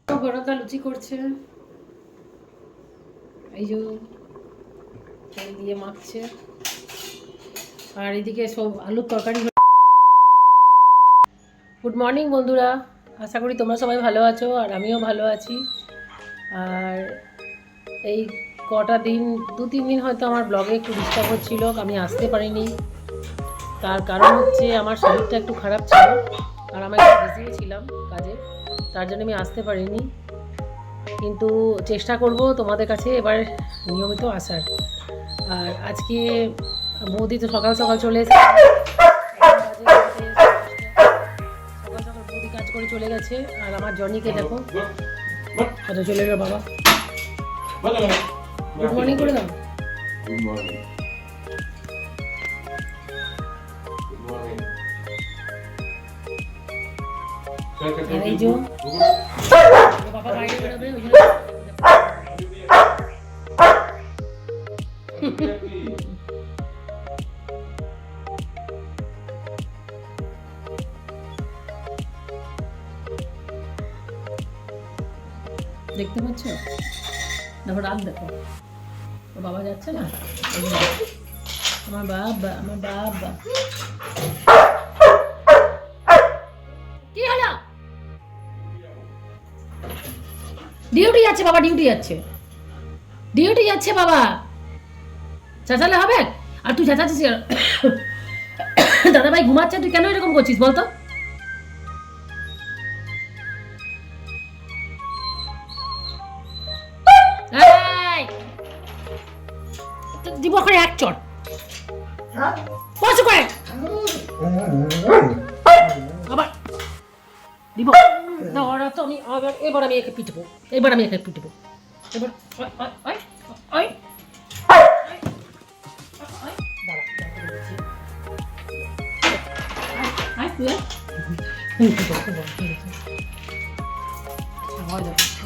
গরমটা লুচি করছে, এই যে তেল দিয়ে মাখছে, আর এদিকে সব আলুর তরকারি। গুড মর্নিং বন্ধুরা, আশা করি তোমরা সবাই ভালো আছো আর আমিও ভালো আছি। আর এই কটা দিন 2-3 দিন হয়তো আমার ব্লগে একটু ডিস্টার্ব হচ্ছিলো, আমি আসতে পারিনি। তার কারণ হচ্ছে আমার শরীরটা একটু খারাপ ছিল আর আমি একটু বিজিও ছিলাম কাজে, তার জন্য আমি আসতে পারিনি। কিন্তু চেষ্টা করব তোমাদের কাছে এবার নিয়মিত আসার। আর আজকে বৌদি তো সকাল সকাল চলে এসেছে, সকাল সকাল বৌদি কাজ করে চলে গেছে। আর আমার জনিকে দেখো কত চলে এলো বাবা। গুড মর্নিং করে দাও। Good morning. আর এই যে বাবা বাইরে বেরোবে, ওই জন্য দেখতে পাচ্ছ, দেখো রাত দেখো, ও বাবা যাচ্ছে না, আমার বাবা, আমার বাবা। কি হলো? ডিউটি যাচ্ছে বাবা, ডিউটি যাচ্ছে, ডিউটি যাচ্ছে বাবা। চেঁচালে হবে? আর তুই চেঁচাচ্ছিস দাদা ভাই ঘুমাচ্ছে, তুই কেন এরকম করছিস বলতো? দিব ওখানে এক চট বসে করে আবার দিব না। ওরা তো আমি এবার আমি একে পিটবো, এবার আমি একে পিটবো, এবার ভয়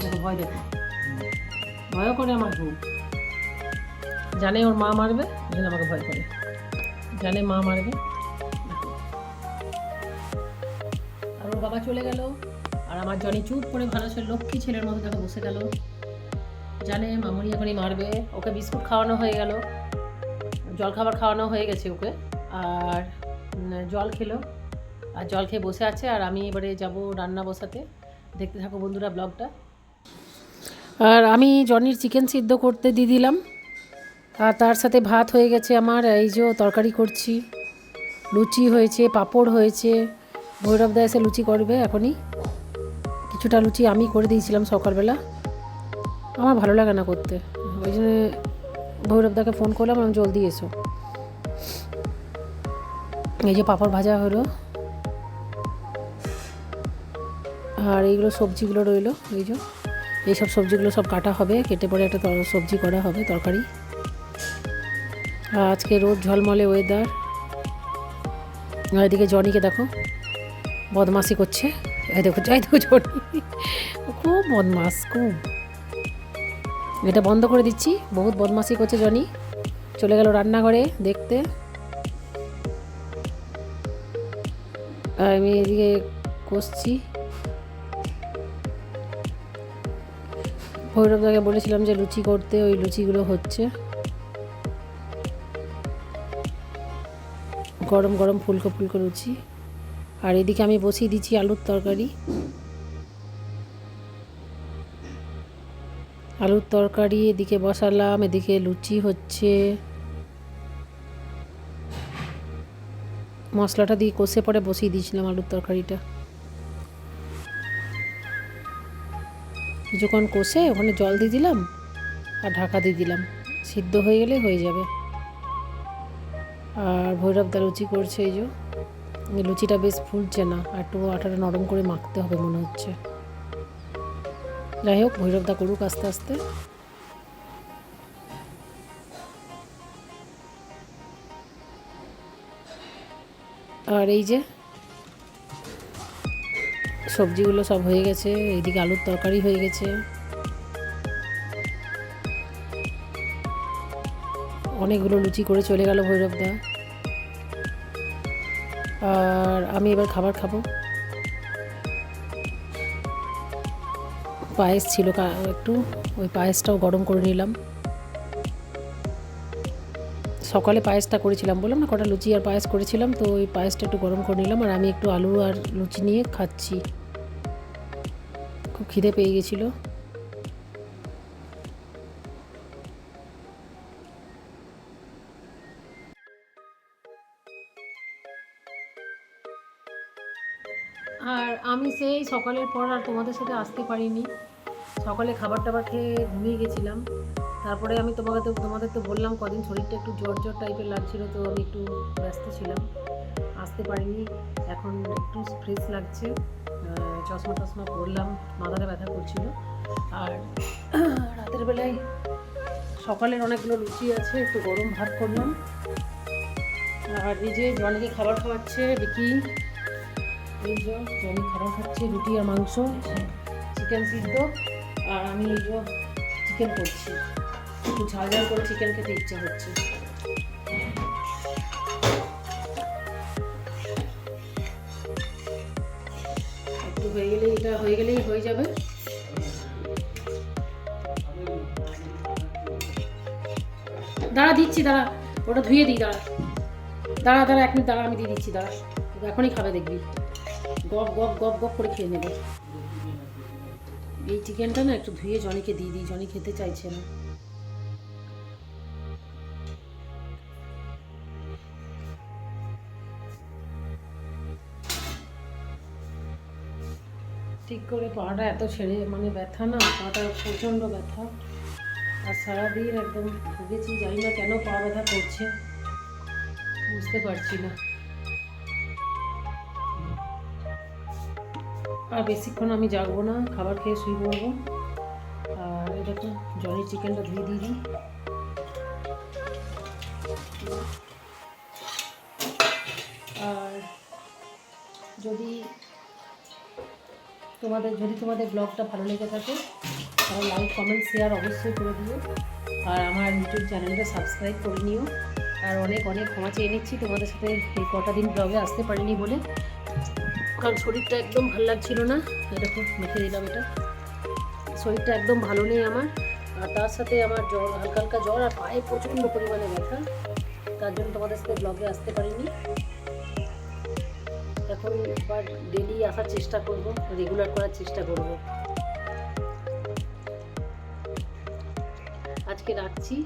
দেখো, ভয় দেখো, ভয় করে আমার ঘুম। জানে ওর মা মারবে, ওই জন্য আমাকে ভয় করে, জানে মা মারবে। আর ওর বাবা চলে গেল, আর আমার জনি চুপ করে ভালো ছিল, লক্ষ্মী ছেলের মতো দেখো বসে গেল, জানে মামুনি এখনই মারবে। ওকে বিস্কুট খাওয়ানো হয়ে গেল, জল খাবার খাওয়ানো হয়ে গেছে ওকে, আর জল খেলো, আর জল খেয়ে বসে আছে। আর আমি এবারে যাব রান্না বসাতে, দেখতে থাকো বন্ধুরা ব্লগটা। আর আমি জনির চিকেন সিদ্ধ করতে দিয়ে দিলাম, আর তার সাথে ভাত হয়ে গেছে আমার, এই যে তরকারি করছি, লুচি হয়েছে, পাঁপড় হয়েছে। ভৈরবদা এসে লুচি করবে এখনই, কিছুটা লুচি আমি করে দিয়েছিলাম সকালবেলা, আমার ভালো লাগে না করতে, ওই জন্য ভৈরবদাকে ফোন করলাম, আমি জলদি এসো। এই যে পাঁপড় ভাজা হলো, আর এইগুলো সবজিগুলো রইলো, এই যে এইসব সবজিগুলো সব কাটা হবে, কেটে পরে একটা সবজি করা হবে তরকারি। আজকে রোদ ঝলমলে ওয়েদার। আর এদিকে জনিকে দেখো বদমাশি করছে, এই দেখো যাই দেখো জনি খুব বদমাস, খুব। এটা বন্ধ করে দিচ্ছি, বহুত বদমাশি করছে জনি। চলে গেল রান্নাঘরে দেখতে, আর আমি এদিকে কষছি। ভৈরবদাকে বলেছিলাম যে লুচি করতে, ওই লুচিগুলো হচ্ছে, গরম গরম ফুলকো ফুলকো লুচি। আর এদিকে আমি বসিয়ে দিচ্ছি আলুর তরকারি, আলুর তরকারি এদিকে বসালাম, এদিকে লুচি হচ্ছে। মশলাটা দিয়ে কষে পরে বসিয়ে দিয়েছিলাম আলুর তরকারিটা, কিছুক্ষণ কষে ওখানে জল দিয়ে দিলাম আর ঢাকা দিয়ে দিলাম, সিদ্ধ হয়ে গেলে হয়ে যাবে। আর ভৈরবদা লুচি করছে, এই যে লুচিটা বেশ ফুলছে না, আর একটু আটাটা নরম করে মাখতে হবে মনে হচ্ছে। যাই হোক ভৈরবদা করুক আস্তে আস্তে। আর এই যে সবজিগুলো সব হয়ে গেছে, এইদিকে আলুর তরকারি হয়ে গেছে, অনেকগুলো লুচি করে চলে গেল ভৈরবদা। আর আমি এবার খাবার খাবো। পায়েস ছিল একটু, ওই পায়েসটাও গরম করে নিলাম। সকালে পায়েসটা করেছিলাম, বললাম না কটা লুচি আর পায়েস করেছিলাম, তো ওই পায়েসটা একটু গরম করে নিলাম। আর আমি একটু আলু আর লুচি নিয়ে খাচ্ছি, খুব খিদে পেয়ে গেছিলো। আর আমি সেই সকালের পর আর তোমাদের সাথে আসতে পারিনি, সকালে খাবার টাবার খেয়ে ঘুমিয়ে গেছিলাম। তারপরে আমি তোমাদের তো বললাম কদিন শরীরটা একটু জ্বর জ্বর টাইপের লাগছিলো, তো আমি একটু ব্যস্ত ছিলাম, আসতে পারিনি। এখন একটু ফ্রেশ লাগছে, চশমা টশমা পরলাম, মাথাটা ব্যথা করছিল। আর রাতের বেলায় সকালের অনেকগুলো লুচি আছে, একটু গরম ভাত করলাম। আর এই যে জনিকে খাবার খাওয়াচ্ছে বিকি, এই যে জনি খাবার খাচ্ছে, রুটি আর মাংস, চিকেন সিদ্ধ। আর আমি এই যে চিকেন করছি, একটু ঝাল ঝাল করে চিকেন খেতে ইচ্ছা হচ্ছে। একটু হয়ে গেলেই হয়ে যাবে। দাঁড়া দিচ্ছি, দাঁড়া ওটা ধুয়ে দিই, দাঁড়া 1 মিনিট দাঁড়া, আমি দিয়ে দিচ্ছি, দাঁড়া এখনই খাবে দেখবি, গপ গপ গপ গপ করে খেয়ে নেবে। এই চিকেনটা না একটু ধুয়ে জনিকে দিয়ে দিই, জনি খেতে চাইছে না। ঠিক করে পাটা এত ছেড়ে মানে ব্যথা না, পাটা প্রচণ্ড ব্যথা। আর সারাদিন একদম ভুগেছি, জানি না কেন পা ব্যথা করছে, বুঝতে পারছি না। আর বেশিক্ষণ আমি জাগবো না, খাবার খেয়ে শুয়ে পড়বো। আর এই দেখো জনির চিকেনটা ধুয়ে দিয়ে দিই। আর যদি তোমাদের ব্লগটা ভালো লেগে থাকে তাহলে লাইক কমেন্ট শেয়ার অবশ্যই করে দিও। আর আমার ইউটিউব চ্যানেলটা সাবস্ক্রাইব করে নিও। আর অনেক অনেক ক্ষমা চেয়ে নিচ্ছি তোমাদের সাথে এই কটা দিন ব্লগে আসতে পারিনি বলে, কারণ শরীরটা একদম ভালো লাগছিল না। দেখো মেখে দিলাম এটা, শরীরটা একদম ভালো নেই আমার। আর তার সাথে আমার জ্বর, হালকা হালকা জ্বর, আর পায়ে প্রচণ্ড পরিমাণে ব্যথা, তার জন্য তোমাদের সাথে ব্লগে আসতে পারিনি। এখন এবার ডেলি আসার চেষ্টা করব, রেগুলার করার চেষ্টা করব। আজকে রাখছি,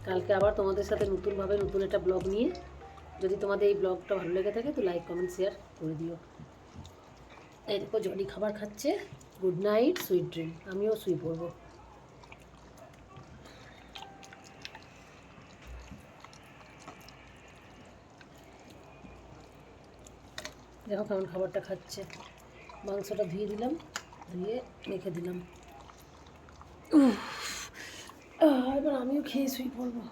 কালকে আবার তোমাদের সাথে নতুনভাবে নতুন একটা ব্লগ নিয়ে। যদি তোমাদের এই ব্লগটা ভালো লেগে থাকে তো লাইক কমেন্ট শেয়ার করে দিও। এই দেখো জনি খাবার খাচ্ছে, গুড নাইট, সুইট ড্রিম। আমিও শুয়ে পড়বো। দেখো কেমন খাবারটা খাচ্ছে, মাংসটা ধুয়ে দিলাম, ধুয়ে রেখে দিলাম। এবার আমিও খেয়ে শুয়ে পড়বো।